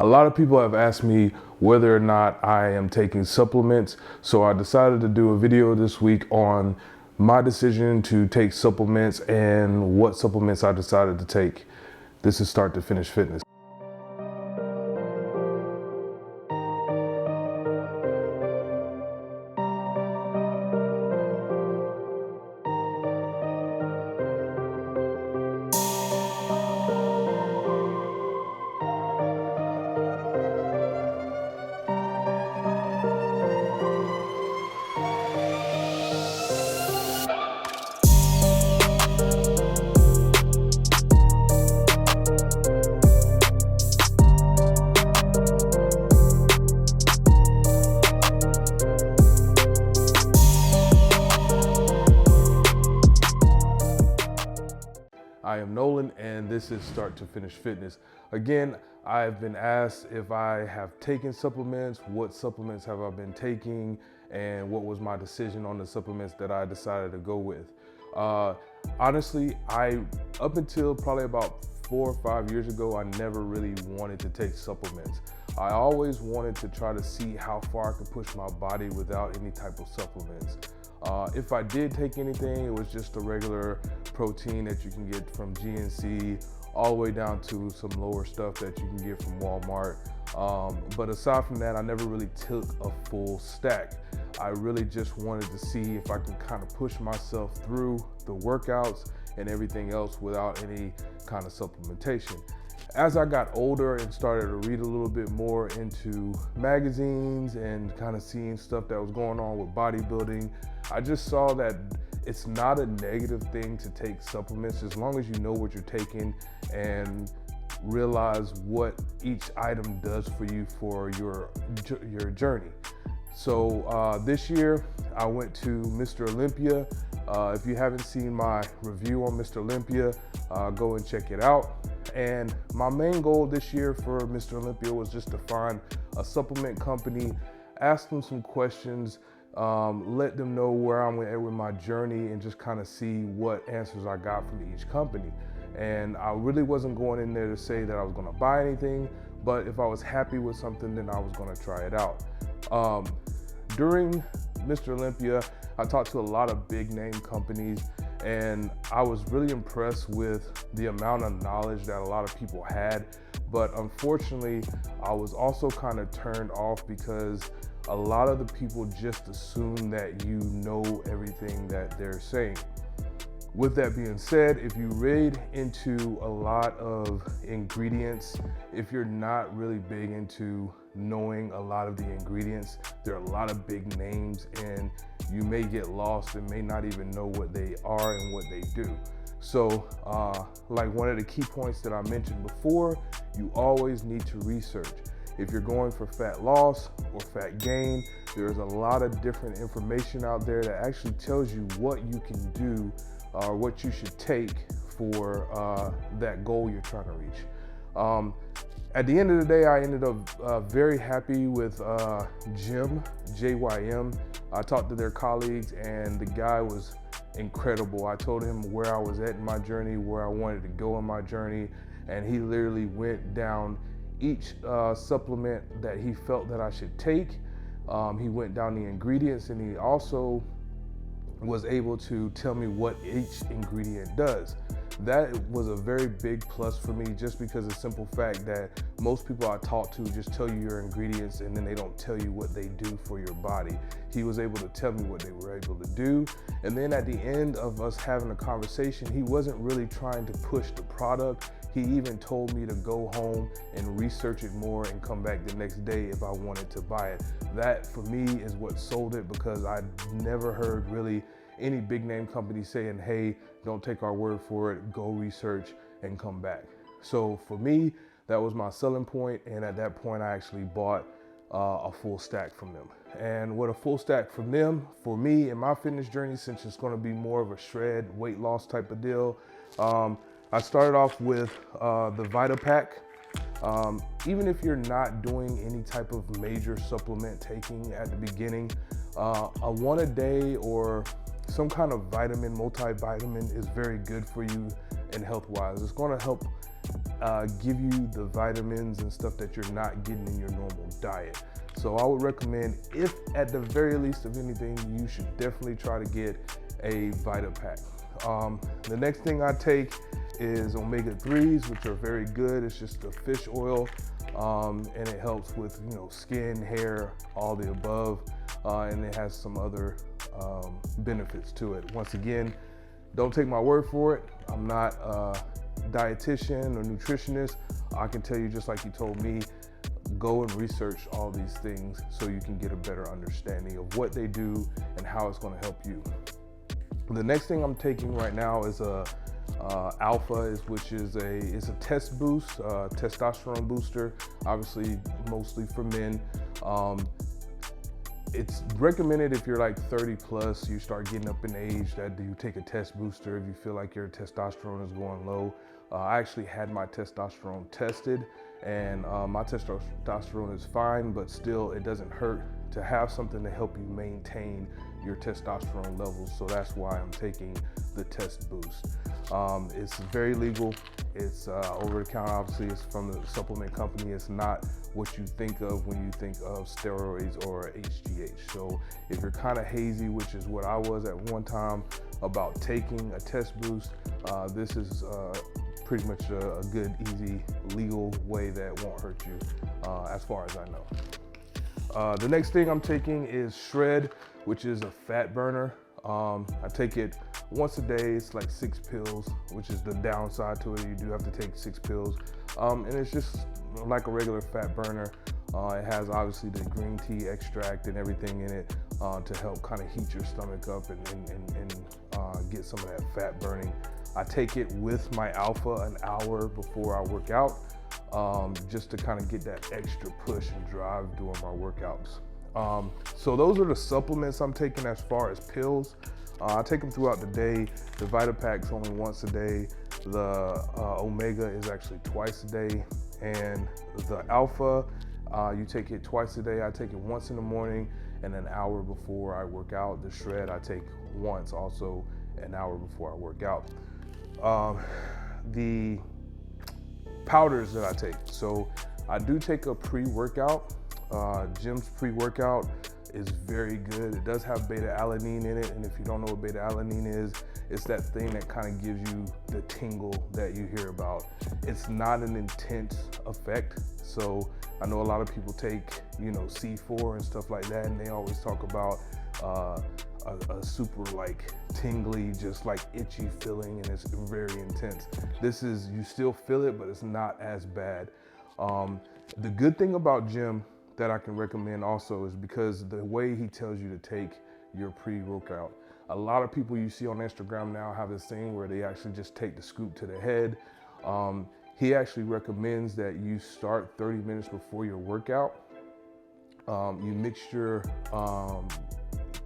A lot of people have asked me whether or not I am taking supplements, so I decided to do a video this week on my decision to take supplements and what supplements I decided to take. This is Start to Finish Fitness. I am Nolan and this is Start to Finish Fitness. Again, I've been asked if I have taken supplements, what supplements have I been taking, and what was my decision on the supplements that I decided to go with. Honestly, up until probably about 4 or 5 years ago, I never really wanted to take supplements. I always wanted to try to see how far I could push my body without any type of supplements. If I did take anything, it was just a regular protein that you can get from GNC, all the way down to some lower stuff that you can get from Walmart. But aside from that, I never really took a full stack. I really just wanted to see if I can kind of push myself through the workouts and everything else without any kind of supplementation. As I got older and started to read a little bit more into magazines and kind of seeing stuff that was going on with bodybuilding, I just saw that it's not a negative thing to take supplements as long as you know what you're taking and realize what each item does for you for your journey. So this year I went to Mr. Olympia. If you haven't seen my review on Mr. Olympia, go and check it out. And my main goal this year for Mr. Olympia was just to find a supplement company, ask them some questions, let them know where I'm at with my journey and just kind of see what answers I got from each company. And I really wasn't going in there to say that I was going to buy anything, but if I was happy with something, then I was going to try it out. During Mr. Olympia, I talked to a lot of big name companies, and I was really impressed with the amount of knowledge that a lot of people had. But unfortunately, I was also kind of turned off because a lot of the people just assume that you know everything that they're saying. With that being said, if you read into a lot of ingredients, if you're not really big into knowing a lot of the ingredients, there are a lot of big names and you may get lost and may not even know what they are and what they do. So like one of the key points that I mentioned before, you always need to research. If you're going for fat loss or fat gain, there's a lot of different information out there that actually tells you what you can do or what you should take for that goal you're trying to reach. At the end of the day, I ended up very happy with Jim, JYM. I talked to their colleagues and the guy was incredible. I told him where I was at in my journey, where I wanted to go in my journey, and he literally went down each supplement that he felt that I should take. He went down the ingredients and he also was able to tell me what each ingredient does. That was a very big plus for me, just because of the simple fact that most people I talk to just tell you your ingredients and then they don't tell you what they do for your body. He was able to tell me what they were able to do. And then at the end of us having a conversation, he wasn't really trying to push the product. He even told me to go home and research it more and come back the next day if I wanted to buy it. That for me is what sold it, because I never heard really any big name company saying, hey, don't take our word for it, go research and come back. So for me, that was my selling point. And at that point, I actually bought a full stack from them. And what a full stack from them, for me in my fitness journey, since it's gonna be more of a shred weight loss type of deal, I started off with the VitaPack. Even if you're not doing any type of major supplement taking at the beginning, a 1 a day or some kind of vitamin, multivitamin is very good for you and health-wise. It's gonna help give you the vitamins and stuff that you're not getting in your normal diet. So I would recommend, if at the very least of anything, you should definitely try to get a VitaPack. The next thing I take is omega-3s, which are very good. It's just a fish oil, and it helps with, skin, hair, all the above, and it has some other benefits to it. Once again, don't take my word for it. I'm not a dietitian or nutritionist. I can tell you, just like you told me, go and research all these things so you can get a better understanding of what they do and how it's going to help you. The next thing I'm taking right now is a Alpha, which is a test boost, testosterone booster, obviously mostly for men. It's recommended if you're like 30 plus, you start getting up in age, that you take a test booster if you feel like your testosterone is going low. I actually had my testosterone tested, and my testosterone is fine, but still it doesn't hurt to have something to help you maintain your testosterone levels. So that's why I'm taking the test boost. It's very legal. It's over the counter. Obviously, it's from the supplement company. It's not what you think of when you think of steroids or HGH. So if you're kind of hazy, which is what I was at one time about taking a test boost, this is pretty much a good, easy, legal way that won't hurt you, as far as I know. The next thing I'm taking is Shred, which is a fat burner. I take it once a day. It's like 6 pills, which is the downside to it. You do have to take 6 pills. And it's just like a regular fat burner. It has obviously the green tea extract and everything in it to help kind of heat your stomach up and get some of that fat burning. I take it with my Alpha an hour before I work out, just to kind of get that extra push and drive during my workouts. So those are the supplements I'm taking as far as pills. I take them throughout the day. The VitaPack's only once a day. The Omega is actually twice a day. And the Alpha, you take it twice a day. I take it once in the morning and an hour before I work out. The Shred I take once, also an hour before I work out. The powders that I take. So I do take a pre-workout. Jim's pre-workout is very good. It does have beta-alanine in it, and if you don't know what beta-alanine is, it's that thing that kind of gives you the tingle that you hear about. It's not an intense effect. So I know a lot of people take, C4 and stuff like that, and they always talk about a super like tingly, just like itchy feeling, and it's very intense. This is, you still feel it, but it's not as bad. The good thing about Jim that I can recommend also is because the way he tells you to take your pre-workout. A lot of people you see on Instagram now have this thing where they actually just take the scoop to the head. He actually recommends that you start 30 minutes before your workout. You mix your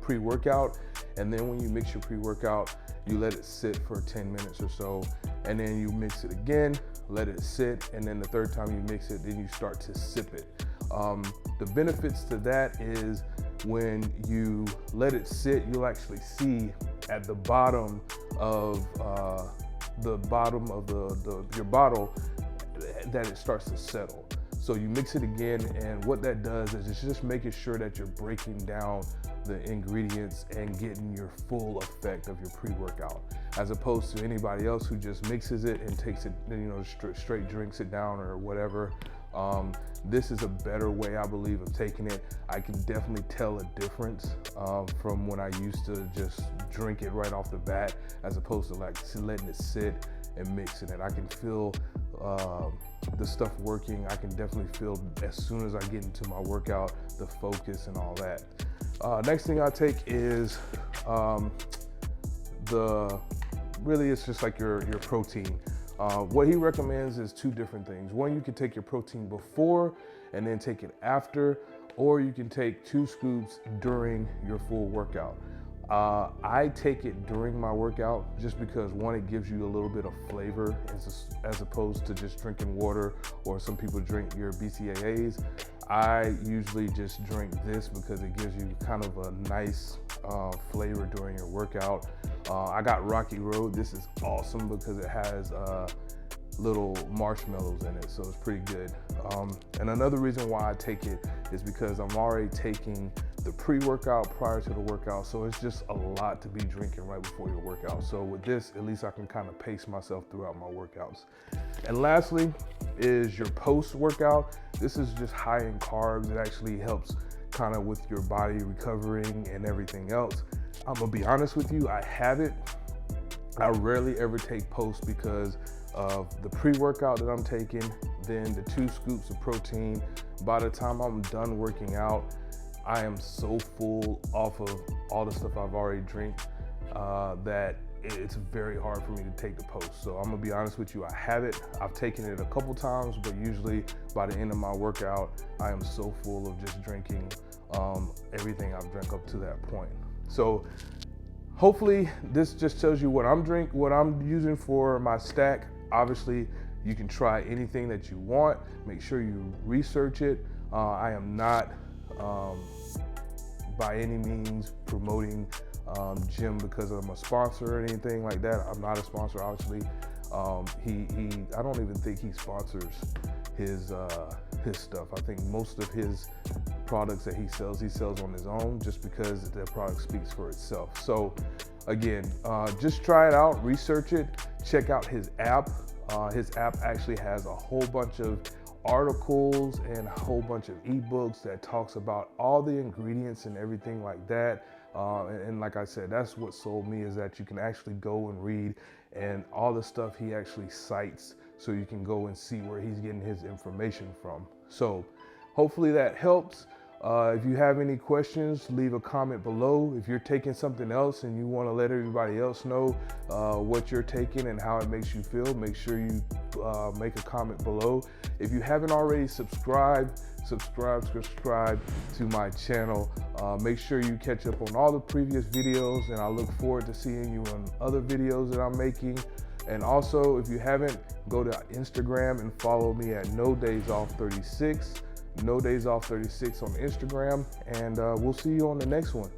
pre-workout, and then when you mix your pre-workout, you let it sit for 10 minutes or so, and then you mix it again, let it sit, and then the third time you mix it, then you start to sip it. The benefits to that is when you let it sit, you'll actually see at the bottom of your bottle that it starts to settle. So you mix it again, and what that does is it's just making sure that you're breaking down the ingredients and getting your full effect of your pre-workout, as opposed to anybody else who just mixes it and takes it, straight drinks it down or whatever. This is a better way, I believe, of taking it. I can definitely tell a difference from when I used to just drink it right off the bat, as opposed to like letting it sit and mixing it. I can feel the stuff working. I can definitely feel as soon as I get into my workout, the focus and all that. Next thing I take is it's just like your protein. What he recommends is 2 different things. One, you can take your protein before and then take it after, or you can take 2 scoops during your full workout. I take it during my workout just because, one, it gives you a little bit of flavor as opposed to just drinking water, or some people drink your BCAAs. I usually just drink this because it gives you kind of a nice flavor during your workout. I got Rocky Road. This is awesome because it has little marshmallows in it, so it's pretty good. And another reason why I take it is because I'm already taking the pre-workout prior to the workout, so it's just a lot to be drinking right before your workout. So with this, at least I can kind of pace myself throughout my workouts. And lastly is your post-workout. This is just high in carbs. It actually helps kind of with your body recovering and everything else. I'm gonna be honest with you, I have it. I rarely ever take post because of the pre-workout that I'm taking, then the 2 scoops of protein. By the time I'm done working out, I am so full off of all the stuff I've already drank that it's very hard for me to take the post. So I'm gonna be honest with you, I have it. I've taken it a couple times, but usually by the end of my workout, I am so full of just drinking everything I've drank up to that point. So hopefully this just tells you what I'm using for my stack. Obviously, you can try anything that you want. Make sure you research it. I am not by any means promoting Jim because I'm a sponsor or anything like that. I'm not a sponsor, obviously. I don't even think he sponsors his stuff. I think most of his products that he sells on his own, just because the product speaks for itself. So again, just try it out, research it, check out his app. His app actually has a whole bunch of articles and a whole bunch of ebooks that talks about all the ingredients and everything like that. And like I said, that's what sold me, is that you can actually go and read and all the stuff he actually cites, so you can go and see where he's getting his information from. So hopefully that helps. If you have any questions, leave a comment below. If you're taking something else and you want to let everybody else know what you're taking and how it makes you feel, make sure you make a comment below. If you haven't already subscribe to my channel. Make sure you catch up on all the previous videos, and I look forward to seeing you on other videos that I'm making. And also, if you haven't, go to Instagram and follow me at NoDaysOff36. No Days Off 36 on Instagram, and we'll see you on the next one.